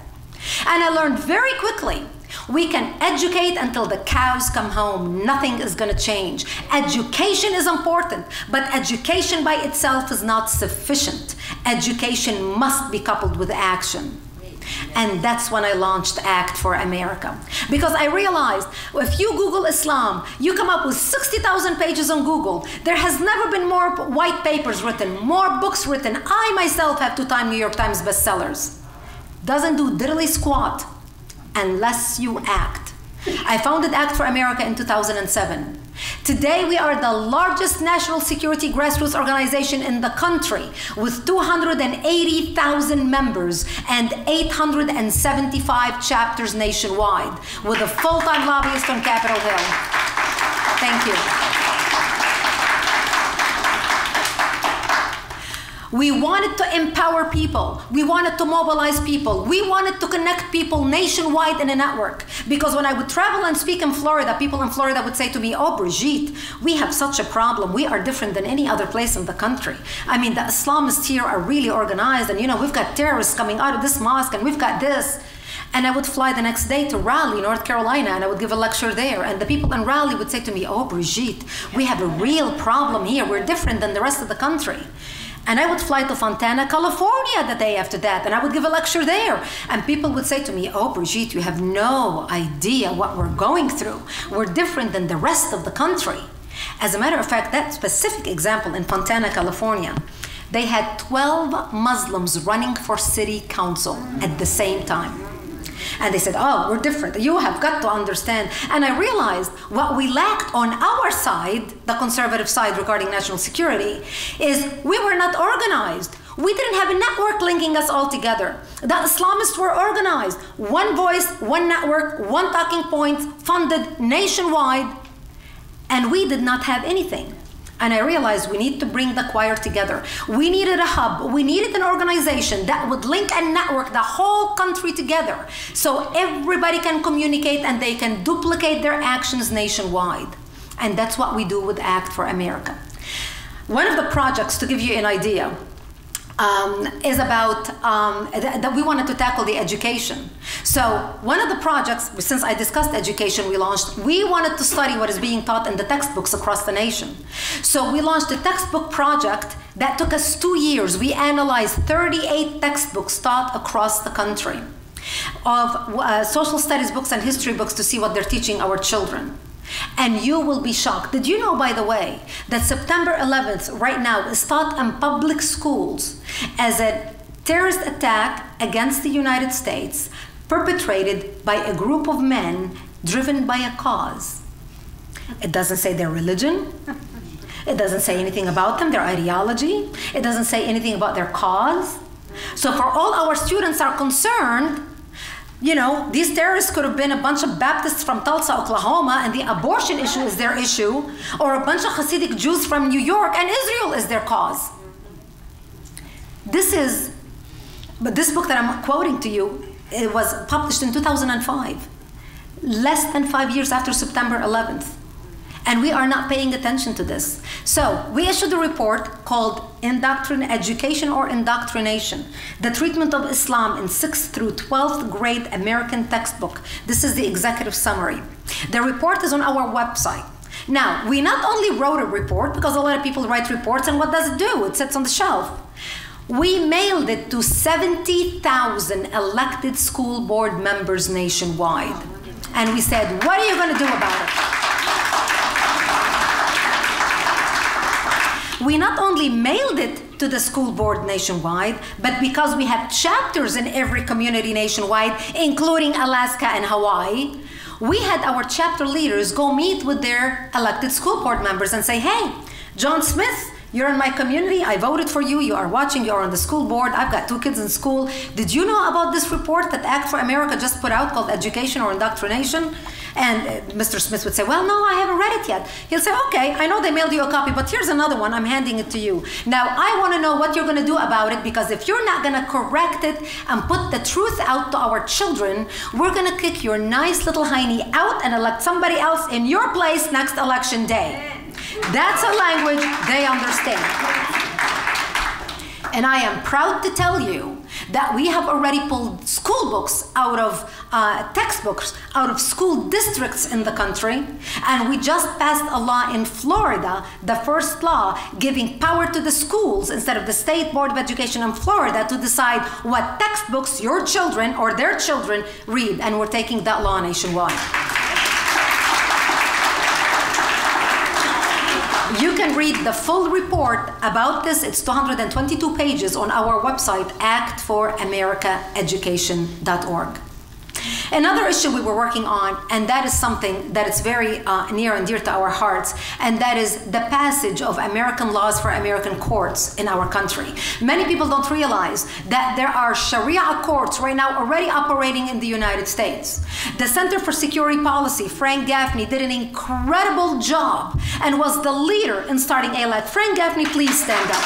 And I learned very quickly, we can educate until the cows come home. Nothing is going to change. Education is important, but education by itself is not sufficient. Education must be coupled with action. And that's when I launched ACT for America. Because I realized if you Google Islam, you come up with 60,000 pages on Google. There has never been more white papers written, more books written. I myself have 2-time New York Times bestsellers. Doesn't do diddly squat unless you act. I founded ACT for America in 2007. Today, we are the largest national security grassroots organization in the country, with 280,000 members and 875 chapters nationwide, with a full-time lobbyist on Capitol Hill. Thank you. We wanted to empower people. We wanted to mobilize people. We wanted to connect people nationwide in a network. Because when I would travel and speak in Florida, people in Florida would say to me, oh, Brigitte, we have such a problem. We are different than any other place in the country. I mean, the Islamists here are really organized, and we've got terrorists coming out of this mosque, and we've got this. And I would fly the next day to Raleigh, North Carolina, and I would give a lecture there. And the people in Raleigh would say to me, oh, Brigitte, we have a real problem here. We're different than the rest of the country. And I would fly to Fontana, California the day after that, and I would give a lecture there. And people would say to me, oh, Brigitte, you have no idea what we're going through. We're different than the rest of the country. As a matter of fact, that specific example in Fontana, California, they had 12 Muslims running for city council at the same time. And they said, oh, we're different. You have got to understand. And I realized what we lacked on our side, the conservative side regarding national security, is we were not organized. We didn't have a network linking us all together. The Islamists were organized. One voice, one network, one talking point, funded nationwide. And we did not have anything. And I realized we need to bring the choir together. We needed a hub. We needed an organization that would link and network the whole country together so everybody can communicate and they can duplicate their actions nationwide. And that's what we do with ACT for America. One of the projects, to give you an idea, is about that we wanted to tackle the education. So one of the projects, since I discussed education, we wanted to study what is being taught in the textbooks across the nation. So we launched a textbook project that took us 2 years. We analyzed 38 textbooks taught across the country of social studies books and history books to see what they're teaching our children. And you will be shocked. Did you know, by the way, that September 11th right now is taught in public schools as a terrorist attack against the United States perpetrated by a group of men driven by a cause? It doesn't say their religion. It doesn't say anything about them, their ideology. It doesn't say anything about their cause. So for all our students are concerned, these terrorists could have been a bunch of Baptists from Tulsa, Oklahoma, and the abortion issue is their issue, or a bunch of Hasidic Jews from New York, and Israel is their cause. But this book that I'm quoting to you, it was published in 2005, less than 5 years after September 11th. And we are not paying attention to this. So we issued a report called Education or Indoctrination, the Treatment of Islam in 6th through 12th grade American textbook. This is the executive summary. The report is on our website. Now, we not only wrote a report, because a lot of people write reports, and what does it do? It sits on the shelf. We mailed it to 70,000 elected school board members nationwide. And we said, what are you going to do about it? We not only mailed it to the school board nationwide, but because we have chapters in every community nationwide, including Alaska and Hawaii, we had our chapter leaders go meet with their elected school board members and say, hey, John Smith, you're in my community, I voted for you, you are watching, you are on the school board, I've got 2 kids in school. Did you know about this report that Act for America just put out called Education or Indoctrination? And Mr. Smith would say, well, no, I haven't read it yet. He'll say, okay, I know they mailed you a copy, but here's another one, I'm handing it to you. Now, I want to know what you're going to do about it, because if you're not going to correct it and put the truth out to our children, we're going to kick your nice little hiney out and elect somebody else in your place next election day. That's a language they understand. And I am proud to tell you that we have already pulled school books out of textbooks, out of school districts in the country. And we just passed a law in Florida, the first law giving power to the schools instead of the State Board of Education in Florida to decide what textbooks your children or their children read. And we're taking that law nationwide. You can read the full report about this. It's 222 pages on our website, actforamericaeducation.org. Another issue we were working on, and that is something that is very near and dear to our hearts, and that is the passage of American laws for American courts in our country. Many people don't realize that there are Sharia courts right now already operating in the United States. The Center for Security Policy, Frank Gaffney, did an incredible job and was the leader in starting ALAC. Frank Gaffney, please stand up.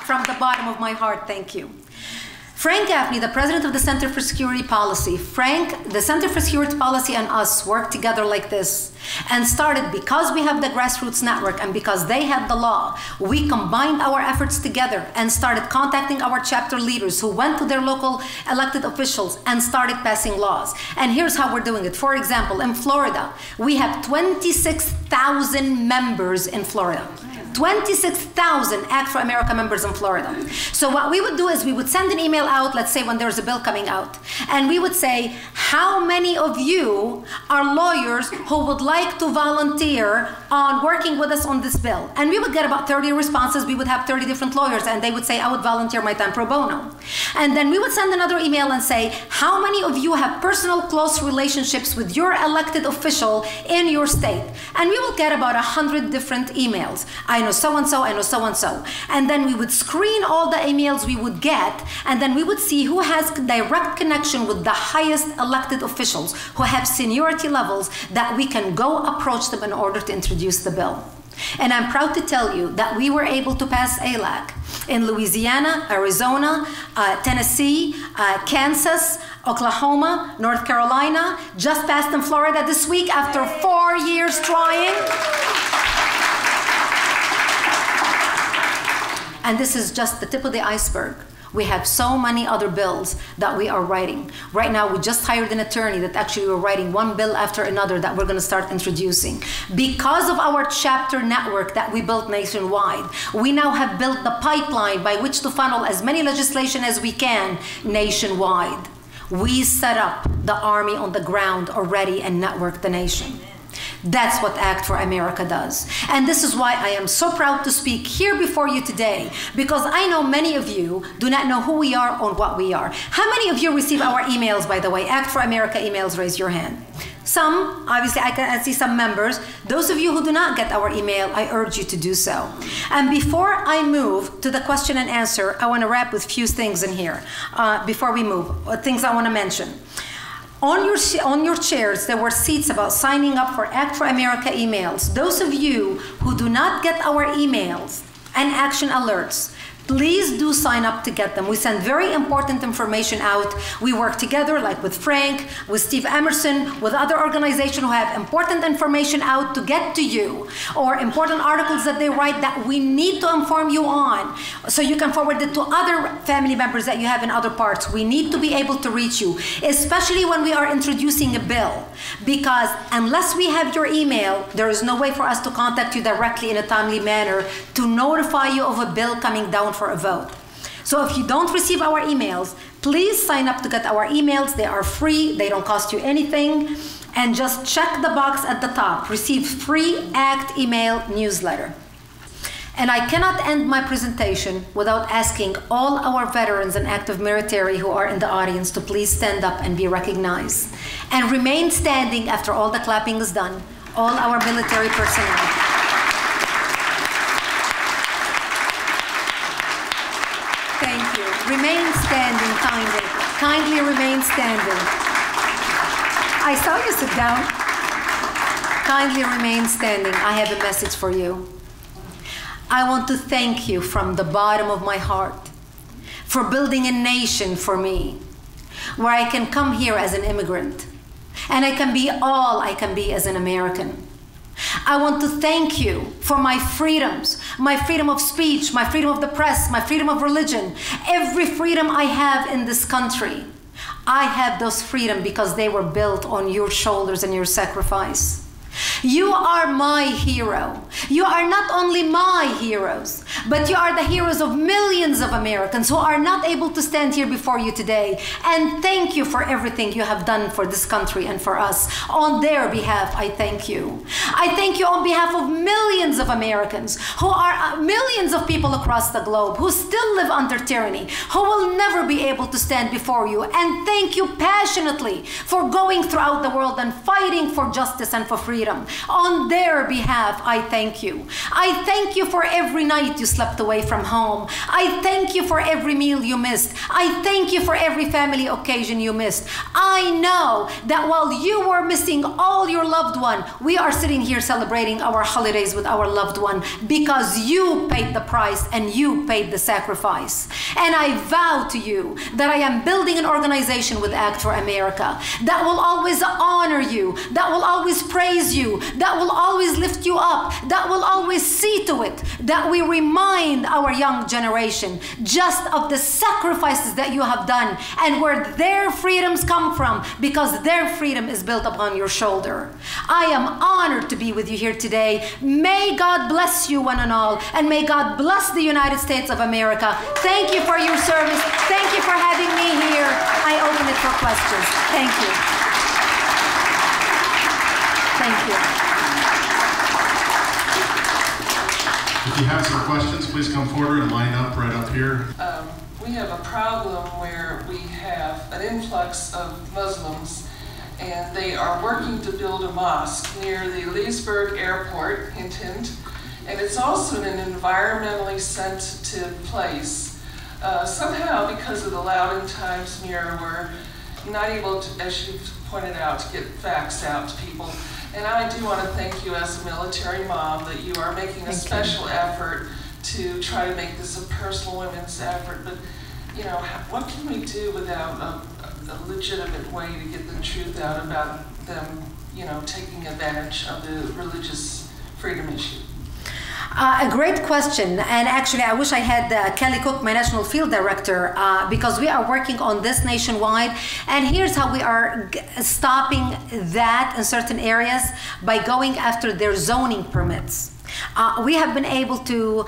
From the bottom of my heart, thank you. Frank Gaffney, the president of the Center for Security Policy. The Center for Security Policy and us worked together like this and started, because we have the grassroots network and because they had the law, we combined our efforts together and started contacting our chapter leaders who went to their local elected officials and started passing laws. And here's how we're doing it. For example, in Florida, we have 26,000 members in Florida. 26,000 Act for America members in Florida. So what we would do is we would send an email out, let's say when there's a bill coming out, and we would say, how many of you are lawyers who would like to volunteer on working with us on this bill? And we would get about 30 responses. We would have 30 different lawyers, and they would say, I would volunteer my time pro bono. And then we would send another email and say, how many of you have personal close relationships with your elected official in your state? And we will get about 100 different emails. I know so-and-so, I know so-and-so. And then we would screen all the emails we would get, and then we would see who has direct connection with the highest elected officials, who have seniority levels that we can go approach them in order to introduce the bill. And I'm proud to tell you that we were able to pass ALAC in Louisiana, Arizona, Tennessee, Kansas, Oklahoma, North Carolina, just passed in Florida this week after 4 years trying. And this is just the tip of the iceberg. We have so many other bills that we are writing. Right now, we just hired an attorney that actually we're writing one bill after another that we're going to start introducing. Because of our chapter network that we built nationwide, we now have built the pipeline by which to funnel as many legislation as we can nationwide. We set up the army on the ground already and network the nation. That's what Act for America does. And this is why I am so proud to speak here before you today, because I know many of you do not know who we are or what we are. How many of you receive our emails, by the way? Act for America emails, raise your hand. Some, obviously I see some members. Those of you who do not get our email, I urge you to do so. And before I move to the question and answer, I want to wrap with a few things in here. Before we move, things I want to mention. On your chairs, there were seats about signing up for Act for America emails. Those of you who do not get our emails and action alerts, Please do sign up to get them. We send very important information out. We work together, like with Frank, with Steve Emerson, with other organizations who have important information out to get to you, or important articles that they write that we need to inform you on, so you can forward it to other family members that you have in other parts. We need to be able to reach you, especially when we are introducing a bill, because unless we have your email, there is no way for us to contact you directly in a timely manner to notify you of a bill coming down for a vote. So if you don't receive our emails, please sign up to get our emails. They are free, they don't cost you anything, and just check the box at the top, receive free ACT email newsletter. And I cannot end my presentation without asking all our veterans and active military who are in the audience to please stand up and be recognized. And remain standing after all the clapping is done, all our military personnel. Thank you. Remain standing kindly. Kindly remain standing. I saw you sit down. Kindly remain standing. I have a message for you. I want to thank you from the bottom of my heart for building a nation for me, where I can come here as an immigrant and I can be all I can be as an American. I want to thank you for my freedoms, my freedom of speech, my freedom of the press, my freedom of religion, every freedom I have in this country. I have those freedoms because they were built on your shoulders and your sacrifice. You are my hero. You are not only my heroes, but you are the heroes of millions of Americans who are not able to stand here before you today. And thank you for everything you have done for this country and for us. On their behalf, I thank you. I thank you on behalf of millions of Americans who are millions of people across the globe who still live under tyranny, who will never be able to stand before you. And thank you passionately for going throughout the world and fighting for justice and for freedom. On their behalf, I thank you. I thank you for every night you slept away from home. I thank you for every meal you missed. I thank you for every family occasion you missed. I know that while you were missing all your loved one, we are sitting here celebrating our holidays with our loved one because you paid the price and you paid the sacrifice. And I vow to you that I am building an organization with ACT for America that will always honor you, that will always praise you, that will always lift you up, that will always see to it that we remind our young generation just of the sacrifices that you have done and where their freedoms come from, because their freedom is built upon your shoulder. I am honored to be with you here today. May God bless you one and all, and may God bless the United States of America. Thank you for your service. Thank you for having me here. I open it for questions. Thank you. Thank you. If you have some questions, please come forward and line up right up here. We have a problem where we have an influx of Muslims, and they are working to build a mosque near the Leesburg Airport, hint, hint, and it's also in an environmentally sensitive place. Somehow, because of the Loudoun Times-Mirror, we're not able to, as you pointed out, to get facts out to people. And I do want to thank you as a military mom that you are making a special effort to try to make this a personal women's effort. But, you know, what can we do without a legitimate way to get the truth out about them, you know, taking advantage of the religious freedom issue? A great question, and actually I wish I had Kelly Cook, my National Field Director, because we are working on this nationwide, and here's how we are stopping that in certain areas by going after their zoning permits. We have been able to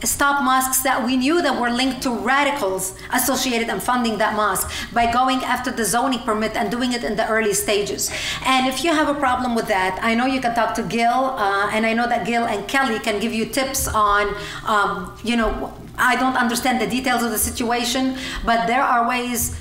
stop mosques that we knew that were linked to radicals associated and funding that mosque by going after the zoning permit and doing it in the early stages. And if you have a problem with that, I know you can talk to Gil, and I know that Gil and Kelly can give you tips on, you know, I don't understand the details of the situation, but there are ways.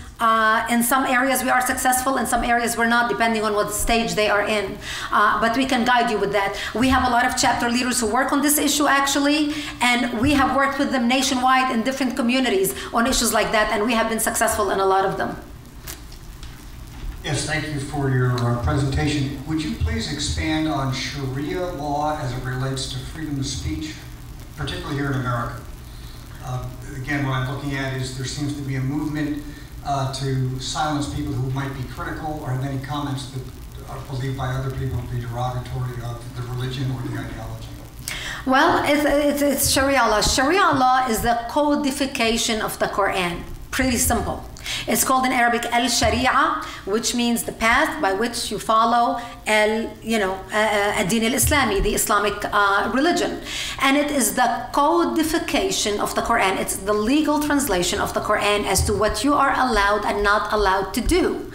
In some areas we are successful, in some areas we're not, depending on what stage they are in. But we can guide you with that. We have a lot of chapter leaders who work on this issue actually, and we have worked with them nationwide in different communities on issues like that, and we have been successful in a lot of them. Yes, thank you for your presentation. Would you please expand on Sharia law as it relates to freedom of speech, particularly here in America? Again, what I'm looking at is there seems to be a movement to silence people who might be critical or have any comments that are believed by other people to be derogatory of the religion or the ideology. Well, it's Sharia law. Sharia law is the codification of the Quran. Pretty simple. It's called in Arabic al-Sharia, which means the path by which you follow ad-Din al-Islami, the Islamic religion. And it is the codification of the Quran. It's the legal translation of the Quran as to what you are allowed and not allowed to do.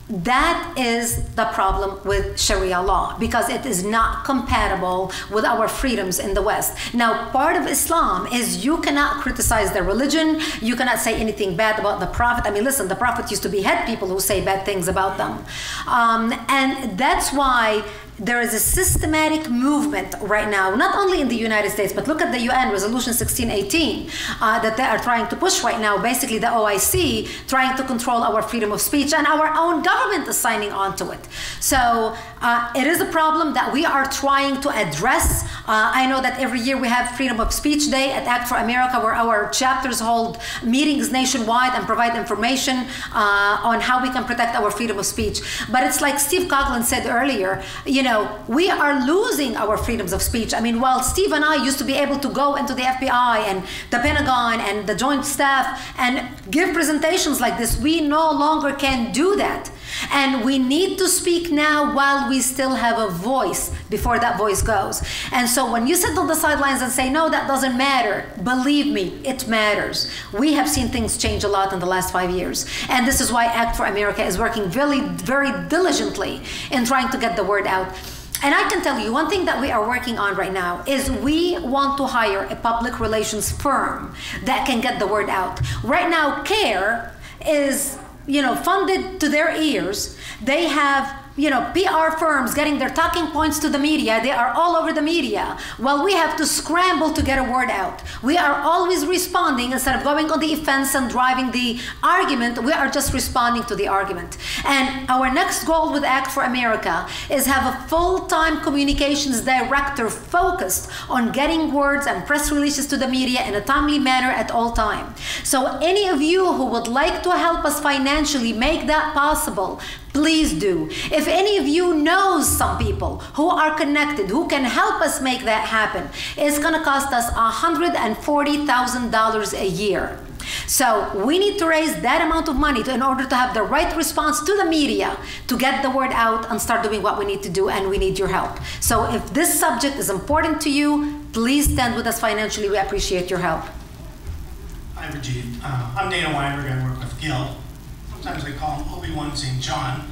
That is the problem with Sharia law, because it is not compatible with our freedoms in the West. Now, part of Islam is you cannot criticize their religion. You cannot say anything bad about the Prophet. I mean, listen, the Prophet used to behead people who say bad things about them. And that's why there is a systematic movement right now, not only in the United States, but look at the UN Resolution 1618 that they are trying to push right now, basically the OIC, trying to control our freedom of speech, and our own government is signing on to it. So it is a problem that we are trying to address. I know that every year we have Freedom of Speech Day at Act for America, where our chapters hold meetings nationwide and provide information on how we can protect our freedom of speech. But it's like Steve Coughlin said earlier, you know, we are losing our freedoms of speech. I mean, while Steve and I used to be able to go into the FBI and the Pentagon and the Joint Staff and give presentations like this, we no longer can do that. And we need to speak now while we still have a voice before that voice goes. And so when you sit on the sidelines and say, no, that doesn't matter, believe me, it matters. We have seen things change a lot in the last 5 years. And this is why Act for America is working very diligently in trying to get the word out. And I can tell you one thing that we are working on right now is we want to hire a public relations firm that can get the word out. Right now, CARE is, funded to their ears. They have, PR firms getting their talking points to the media. They are all over the media. Well, we have to scramble to get a word out. We are always responding instead of going on the offense and driving the argument. We are just responding to the argument. And our next goal with Act for America is have a full-time communications director focused on getting words and press releases to the media in a timely manner at all time. So any of you who would like to help us financially make that possible, please do. If any of you knows some people who are connected, who can help us make that happen, it's going to cost us $140,000 a year. So we need to raise that amount of money in order to have the right response to the media to get the word out and start doing what we need to do, and we need your help. So if this subject is important to you, please stand with us financially. We appreciate your help. Hi, Brigitte. I'm Dana Weinberg. I work with Gil. Sometimes they call him Obi-Wan St. John.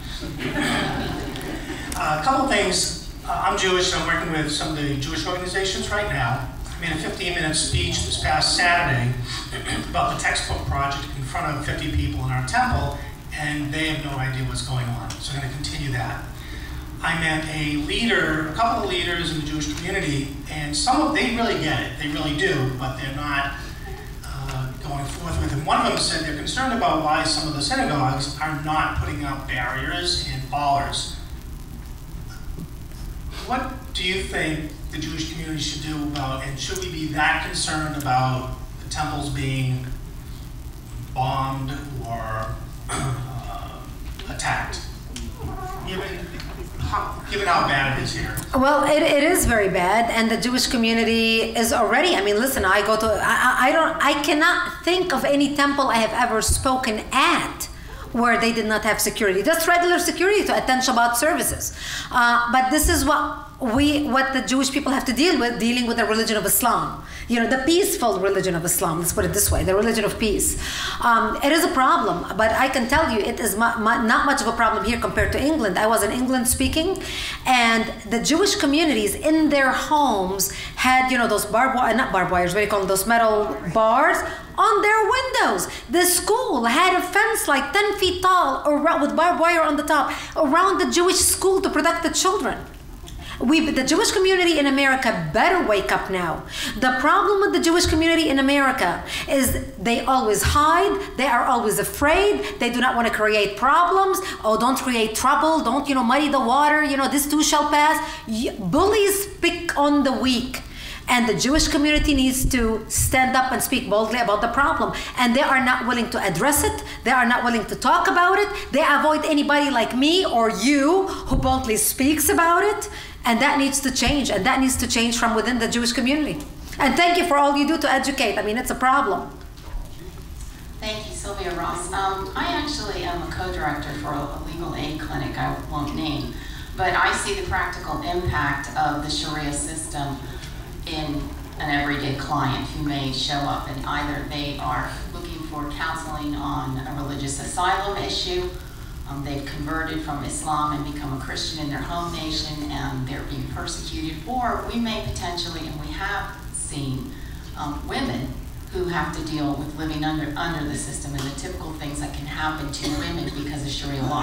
A couple things. I'm Jewish, and I'm working with some of the Jewish organizations right now. I made a 15-minute speech this past Saturday about the textbook project in front of 50 people in our temple, and they have no idea what's going on. So I'm going to continue that. I met a couple of leaders in the Jewish community, and they really get it. They really do, but they're not going forth with it. One of them said they're concerned about why some of the synagogues are not putting up barriers and bars. What do you think the Jewish community should do about, and should we be that concerned about the temples being bombed or attacked, given how bad it is here? Well, it is very bad, and the Jewish community is already, I mean, listen, I cannot think of any temple I have ever spoken at where they did not have security, just regular security to attend Shabbat services. But this is what the Jewish people have to deal with, dealing with the religion of Islam. The peaceful religion of Islam, let's put it this way, the religion of peace. It is a problem, but I can tell you it is not much of a problem here compared to England. I was in England speaking, and the Jewish communities in their homes had, those not barbed wires, what do you call them, those metal bars on their windows. The school had a fence like 10 feet tall with barbed wire on the top around the Jewish school to protect the children. The Jewish community in America better wake up now. The problem with the Jewish community in America is they always hide, they are always afraid, they do not want to create problems. Oh, don't create trouble, don't, muddy the water, this too shall pass. Bullies pick on the weak. And the Jewish community needs to stand up and speak boldly about the problem. And they are not willing to address it. They are not willing to talk about it. They avoid anybody like me or you who boldly speaks about it. And that needs to change. And that needs to change from within the Jewish community. And thank you for all you do to educate. I mean, it's a problem. Thank you, Sylvia Ross. I actually am a co-director for a legal aid clinic I won't name, but I see the practical impact of the Sharia system in an everyday client who may show up and either they are looking for counseling on a religious asylum issue, they've converted from Islam and become a Christian in their home nation and they're being persecuted, or we may potentially, and we have seen, women who have to deal with living under the system and the typical things that can happen to women because of Sharia law.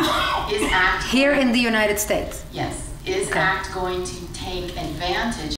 Is ACT here in the United States? Yes. Is ACT going to take advantage